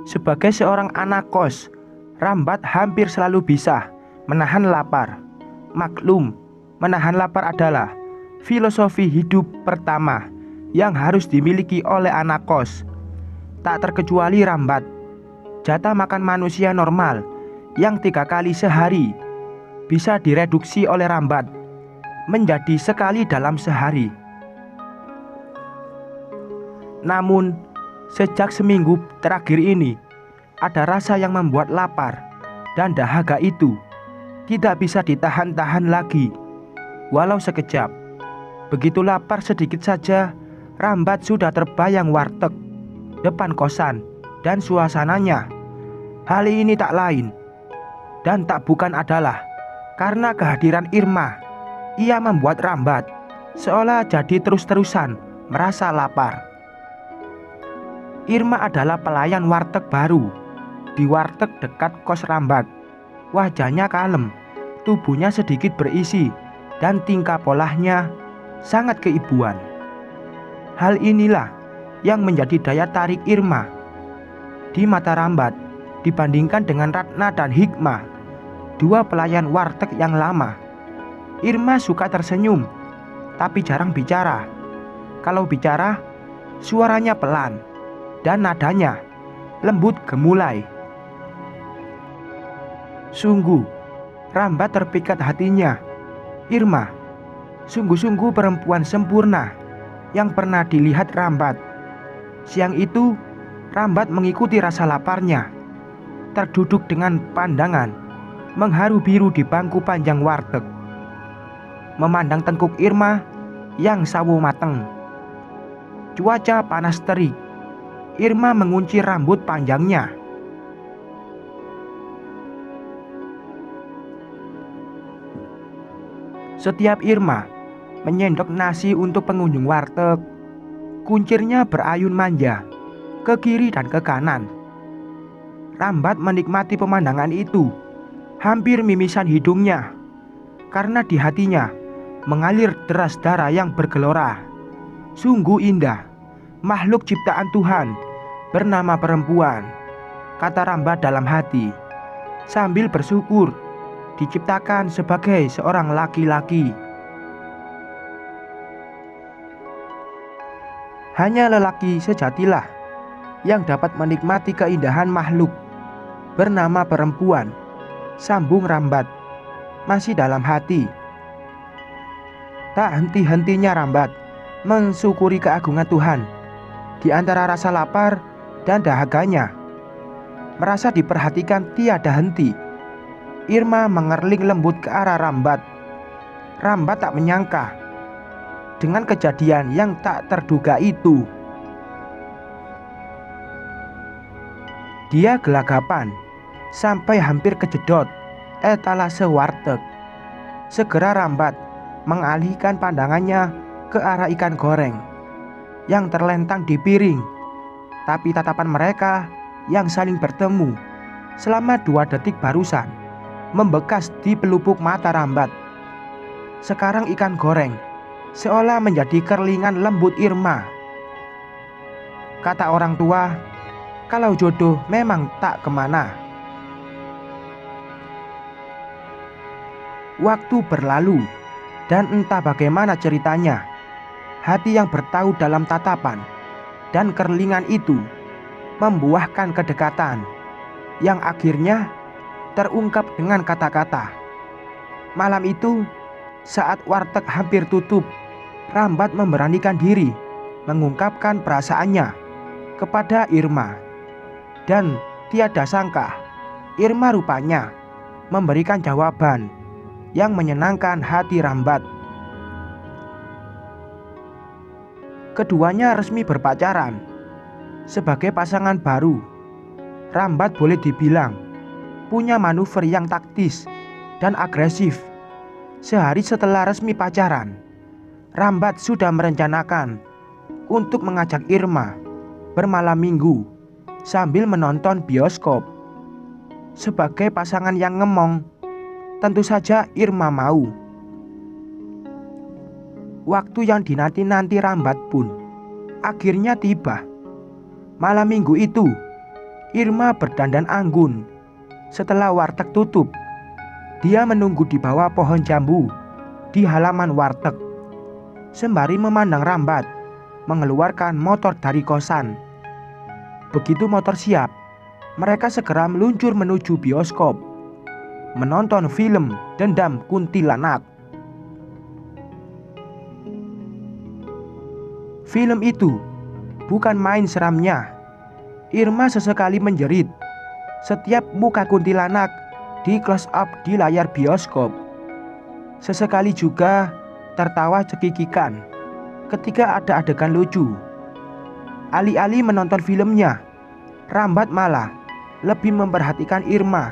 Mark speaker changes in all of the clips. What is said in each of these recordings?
Speaker 1: Sebagai seorang anak kos, Rambat hampir selalu bisa menahan lapar. Maklum, menahan lapar adalah filosofi hidup pertama yang harus dimiliki oleh anak kos. Tak terkecuali Rambat. Jatah makan manusia normal yang 3 kali sehari bisa direduksi oleh Rambat menjadi sekali dalam sehari. Namun, sejak seminggu terakhir ini, ada rasa yang membuat lapar dan dahaga itu tidak bisa ditahan-tahan lagi, walau sekejap. Begitu lapar sedikit saja, Rambat sudah terbayang warteg depan kosan dan suasananya. Hal ini tak lain dan tak bukan adalah karena kehadiran Irma. Ia membuat Rambat seolah jadi terus-terusan merasa lapar. Irma adalah pelayan warteg baru di warteg dekat kos Rambat. Wajahnya kalem, tubuhnya sedikit berisi, dan tingkah polahnya sangat keibuan. Hal inilah yang menjadi daya tarik Irma di mata Rambat dibandingkan dengan Ratna dan Hikmah, 2 pelayan warteg yang lama. Irma suka tersenyum, tapi jarang bicara. Kalau bicara, suaranya pelan dan nadanya lembut gemulai. Sungguh, Rambat terpikat hatinya. Irma, sungguh-sungguh perempuan sempurna yang pernah dilihat Rambat. Siang itu, Rambat mengikuti rasa laparnya, terduduk dengan pandangan mengharu biru di bangku panjang warteg, memandang tengkuk Irma yang sawo mateng. Cuaca panas terik. Irma mengunci rambut panjangnya. Setiap Irma menyendok nasi untuk pengunjung warteg, kuncirnya berayun manja ke kiri dan ke kanan. Rambat menikmati pemandangan itu, hampir mimisan hidungnya, karena di hatinya mengalir deras darah yang bergelora. Sungguh indah, makhluk ciptaan Tuhan bernama perempuan, kata Rambat dalam hati, sambil bersyukur diciptakan sebagai seorang laki-laki. Hanya lelaki sejatilah yang dapat menikmati keindahan makhluk bernama perempuan, sambung Rambat masih dalam hati. Tak henti-hentinya Rambat mensyukuri keagungan Tuhan di antara rasa lapar dan dahaganya. Merasa diperhatikan tiada henti, Irma mengerling lembut ke arah Rambat. Rambat tak menyangka dengan kejadian yang tak terduga itu. Dia gelagapan sampai hampir kejedot etalase warteg. Segera Rambat mengalihkan pandangannya ke arah ikan goreng yang terlentang di piring. Tapi tatapan mereka yang saling bertemu selama 2 detik barusan membekas di pelupuk mata Rambat. Sekarang ikan goreng seolah menjadi kerlingan lembut Irma. Kata orang tua, kalau jodoh memang tak kemana. Waktu berlalu, dan entah bagaimana ceritanya, hati yang bertaut dalam tatapan dan kerlingan itu membuahkan kedekatan yang akhirnya terungkap dengan kata-kata. Malam itu, saat warteg hampir tutup, Rambat memberanikan diri mengungkapkan perasaannya kepada Irma. Dan tiada sangka, Irma rupanya memberikan jawaban yang menyenangkan hati Rambat. Keduanya resmi berpacaran. Sebagai pasangan baru, Rambat boleh dibilang punya manuver yang taktis dan agresif. Sehari setelah resmi pacaran, Rambat sudah merencanakan untuk mengajak Irma bermalam minggu sambil menonton bioskop. Sebagai pasangan yang ngemong, tentu saja Irma mau. Waktu yang dinanti-nanti Rambat pun akhirnya tiba. Malam minggu itu, Irma berdandan anggun. Setelah warteg tutup, dia menunggu di bawah pohon jambu di halaman warteg, sembari memandang Rambat mengeluarkan motor dari kosan. Begitu motor siap, mereka segera meluncur menuju bioskop, menonton film Dendam Kuntilanak. Film itu bukan main seramnya. Irma sesekali menjerit setiap muka kuntilanak di close up di layar bioskop. Sesekali juga tertawa cekikikan ketika ada adegan lucu. Alih-alih menonton filmnya, Rambat malah lebih memperhatikan Irma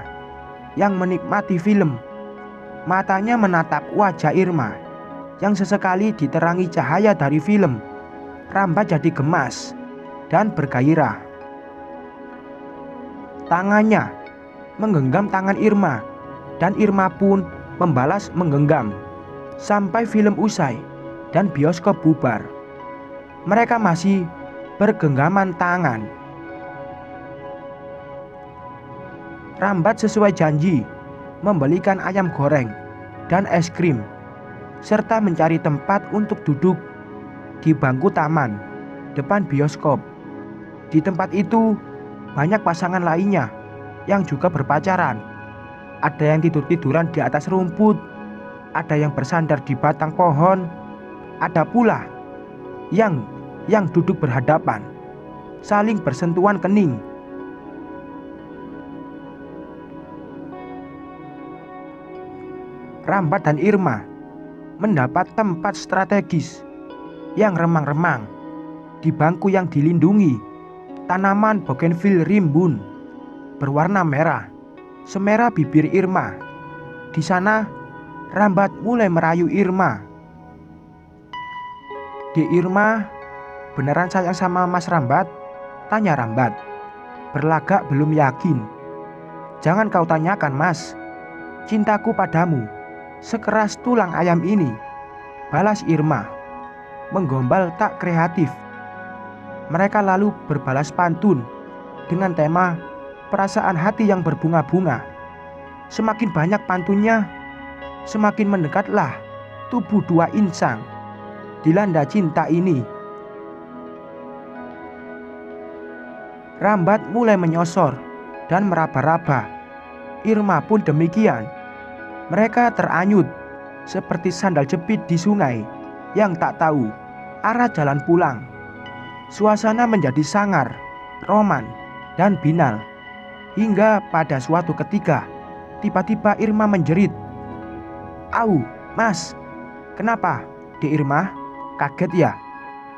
Speaker 1: yang menikmati film. Matanya menatap wajah Irma yang sesekali diterangi cahaya dari film. Rambat jadi gemas dan bergairah. Tangannya menggenggam tangan Irma, dan Irma pun membalas menggenggam sampai film usai dan bioskop bubar. Mereka masih bergenggaman tangan. Rambat sesuai janji membelikan ayam goreng dan es krim, serta mencari tempat untuk duduk di bangku taman depan bioskop. Di tempat itu banyak pasangan lainnya yang juga berpacaran. Ada yang tidur-tiduran di atas rumput, ada yang bersandar di batang pohon, ada pula yang duduk berhadapan, saling bersentuhan kening. Rambat dan Irma mendapat tempat strategis yang remang-remang di bangku yang dilindungi tanaman bougainville rimbun berwarna merah, semerah bibir Irma. Di sana Rambat mulai merayu Irma. "Dek Irma, beneran sayang sama Mas Rambat?" tanya Rambat, berlagak belum yakin. "Jangan kau tanyakan, Mas. Cintaku padamu sekeras tulang ayam ini," balas Irma, menggombal tak kreatif. Mereka lalu berbalas pantun dengan tema perasaan hati yang berbunga-bunga. Semakin banyak pantunnya, semakin mendekatlah tubuh dua insan dilanda cinta ini. Rambat mulai menyosor dan meraba-raba. Irma pun demikian. Mereka teranyut seperti sandal jepit di sungai yang tak tahu arah jalan pulang. Suasana menjadi sangar, roman, dan binal. Hingga pada suatu ketika, tiba-tiba Irma menjerit. "Au, Mas, kenapa, Dek Irma? Kaget ya?"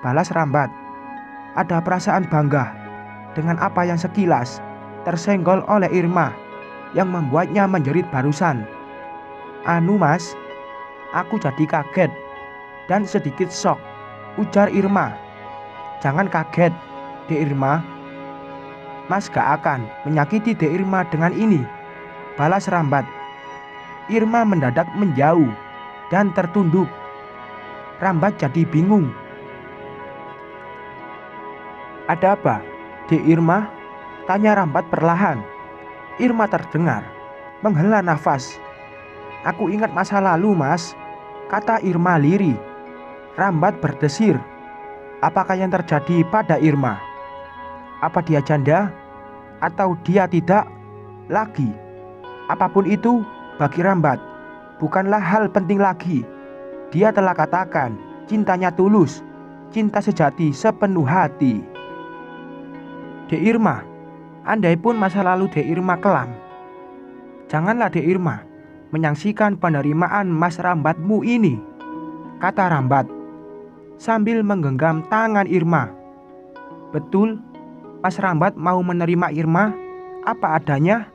Speaker 1: balas Rambat. Ada perasaan bangga dengan apa yang sekilas tersenggol oleh Irma yang membuatnya menjerit barusan. "Anu Mas, aku jadi kaget dan sedikit shock," ujar Irma. "Jangan kaget, Dek Irma. Mas gak akan menyakiti Dek Irma dengan ini," balas Rambat. Irma mendadak menjauh dan tertunduk. Rambat jadi bingung. "Ada apa, Dek Irma?" tanya Rambat perlahan. Irma terdengar menghela nafas. "Aku ingat masa lalu, Mas," kata Irma lirih. Rambat berdesir. Apakah yang terjadi pada Irma? Apa dia janda? Atau dia tidak? Lagi, apapun itu bagi Rambat bukanlah hal penting lagi. Dia telah katakan cintanya tulus, cinta sejati sepenuh hati. "Dek Irma, andai pun masa lalu Dek Irma kelam, janganlah Dek Irma menyaksikan penerimaan Mas Rambatmu ini," kata Rambat sambil menggenggam tangan Irma. "Betul, Mas Rambat mau menerima Irma apa adanya?"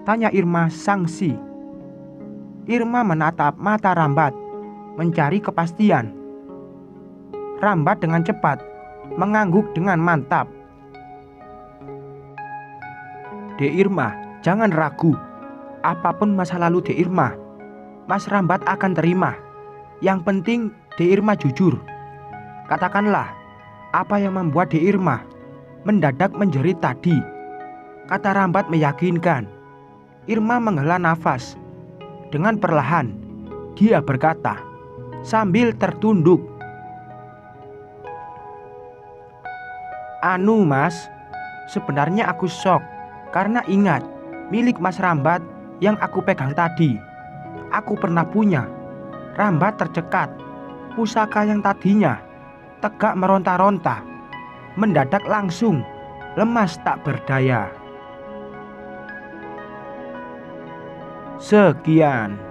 Speaker 1: tanya Irma sangsi. Irma menatap mata Rambat, mencari kepastian. Rambat dengan cepat mengangguk dengan mantap. "Dek Irma, jangan ragu. Apapun masa lalu Dek Irma, Mas Rambat akan terima. Yang penting Dek Irma jujur. Katakanlah apa yang membuat Dek Irma mendadak menjerit tadi." kata Rambat meyakinkan. Irma menghela nafas. Dengan perlahan, dia berkata sambil tertunduk, "Anu mas, sebenarnya aku shock karena ingat milik Mas Rambat yang aku pegang tadi. Aku pernah punya." Rambat tercekat. Pusaka yang tadinya tegak meronta-ronta mendadak langsung lemas tak berdaya. Sekian.